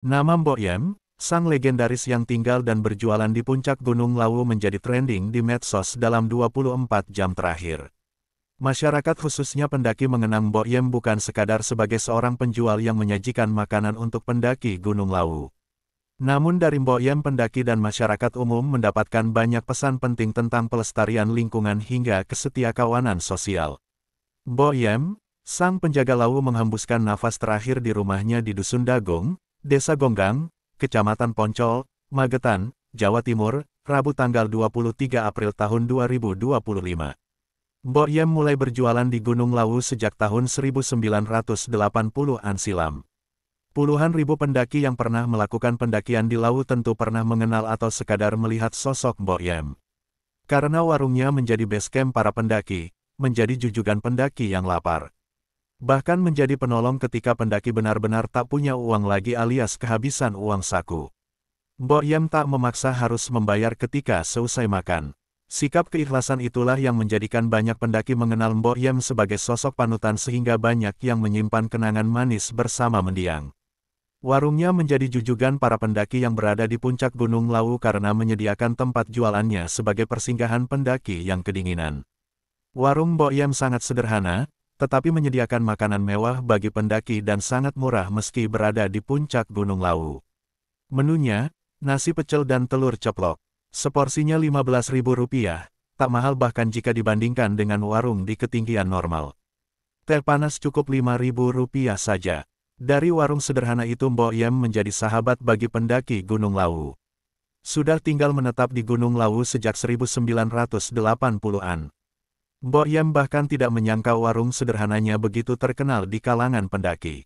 Nama Mbok Yem, sang legendaris yang tinggal dan berjualan di puncak Gunung Lawu menjadi trending di medsos dalam 24 jam terakhir. Masyarakat khususnya pendaki mengenang Mbok Yem bukan sekadar sebagai seorang penjual yang menyajikan makanan untuk pendaki Gunung Lawu. Namun dari Mbok Yem pendaki dan masyarakat umum mendapatkan banyak pesan penting tentang pelestarian lingkungan hingga kesetiakawanan sosial. Mbok Yem, sang penjaga Lawu menghembuskan nafas terakhir di rumahnya di Dusun Dagong, Desa Gonggang, Kecamatan Poncol, Magetan, Jawa Timur, Rabu tanggal 23 April tahun 2025. Mbok Yem mulai berjualan di Gunung Lawu sejak tahun 1980-an silam. Puluhan ribu pendaki yang pernah melakukan pendakian di Lawu tentu pernah mengenal atau sekadar melihat sosok Mbok Yem. Karena warungnya menjadi base camp para pendaki, menjadi jujugan pendaki yang lapar. Bahkan menjadi penolong ketika pendaki benar-benar tak punya uang lagi alias kehabisan uang saku. Mbok Yem tak memaksa harus membayar ketika seusai makan. Sikap keikhlasan itulah yang menjadikan banyak pendaki mengenal Mbok Yem sebagai sosok panutan sehingga banyak yang menyimpan kenangan manis bersama mendiang. Warungnya menjadi jujugan para pendaki yang berada di puncak Gunung Lawu karena menyediakan tempat jualannya sebagai persinggahan pendaki yang kedinginan. Warung Mbok Yem sangat sederhana, tetapi menyediakan makanan mewah bagi pendaki dan sangat murah meski berada di puncak Gunung Lawu. Menunya, nasi pecel dan telur ceplok. Seporsinya Rp15.000, tak mahal bahkan jika dibandingkan dengan warung di ketinggian normal. Teh panas cukup Rp5.000 saja. Dari warung sederhana itu Mbok Yem menjadi sahabat bagi pendaki Gunung Lawu. Sudah tinggal menetap di Gunung Lawu sejak 1980-an. Mbok Yem bahkan tidak menyangka warung sederhananya begitu terkenal di kalangan pendaki.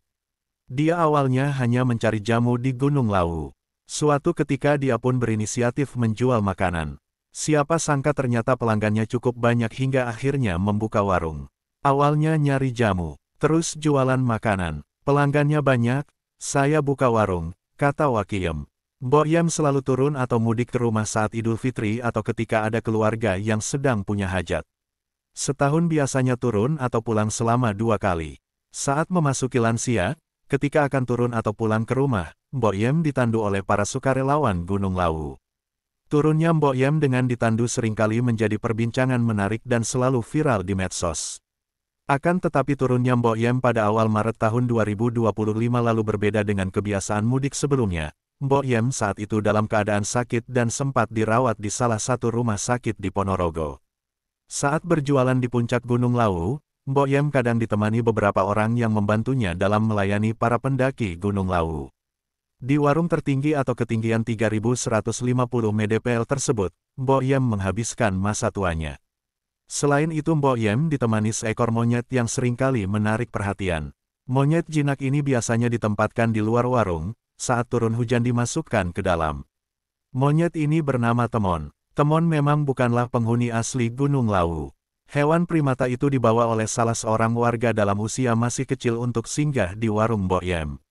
Dia awalnya hanya mencari jamu di Gunung Lawu. Suatu ketika dia pun berinisiatif menjual makanan. Siapa sangka ternyata pelanggannya cukup banyak hingga akhirnya membuka warung. Awalnya nyari jamu, terus jualan makanan. Pelanggannya banyak, saya buka warung, kata Wakiyem. Mbok Yem selalu turun atau mudik ke rumah saat Idul Fitri atau ketika ada keluarga yang sedang punya hajat. Setahun biasanya turun atau pulang selama 2 kali. Saat memasuki lansia, ketika akan turun atau pulang ke rumah, Mbok Yem ditandu oleh para sukarelawan Gunung Lawu. Turunnya Mbok Yem dengan ditandu seringkali menjadi perbincangan menarik dan selalu viral di medsos. Akan tetapi turunnya Mbok Yem pada awal Maret tahun 2025 lalu berbeda dengan kebiasaan mudik sebelumnya. Mbok Yem saat itu dalam keadaan sakit dan sempat dirawat di salah satu rumah sakit di Ponorogo. Saat berjualan di puncak Gunung Lawu, Mbok Yem kadang ditemani beberapa orang yang membantunya dalam melayani para pendaki Gunung Lawu. Di warung tertinggi atau ketinggian 3150 mdpl tersebut, Mbok Yem menghabiskan masa tuanya. Selain itu Mbok Yem ditemani seekor monyet yang seringkali menarik perhatian. Monyet jinak ini biasanya ditempatkan di luar warung, saat turun hujan dimasukkan ke dalam. Monyet ini bernama Temon. Temon memang bukanlah penghuni asli Gunung Lawu. Hewan primata itu dibawa oleh salah seorang warga dalam usia masih kecil untuk singgah di warung Mbok Yem.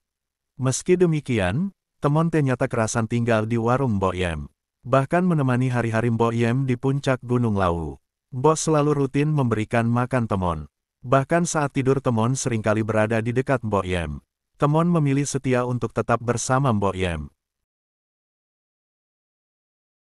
Meski demikian, Temon ternyata kerasan tinggal di warung Mbok Yem. Bahkan menemani hari-hari Mbok Yem di puncak Gunung Lawu. Mbok selalu rutin memberikan makan Temon. Bahkan saat tidur Temon seringkali berada di dekat Mbok Yem. Temon memilih setia untuk tetap bersama Mbok Yem.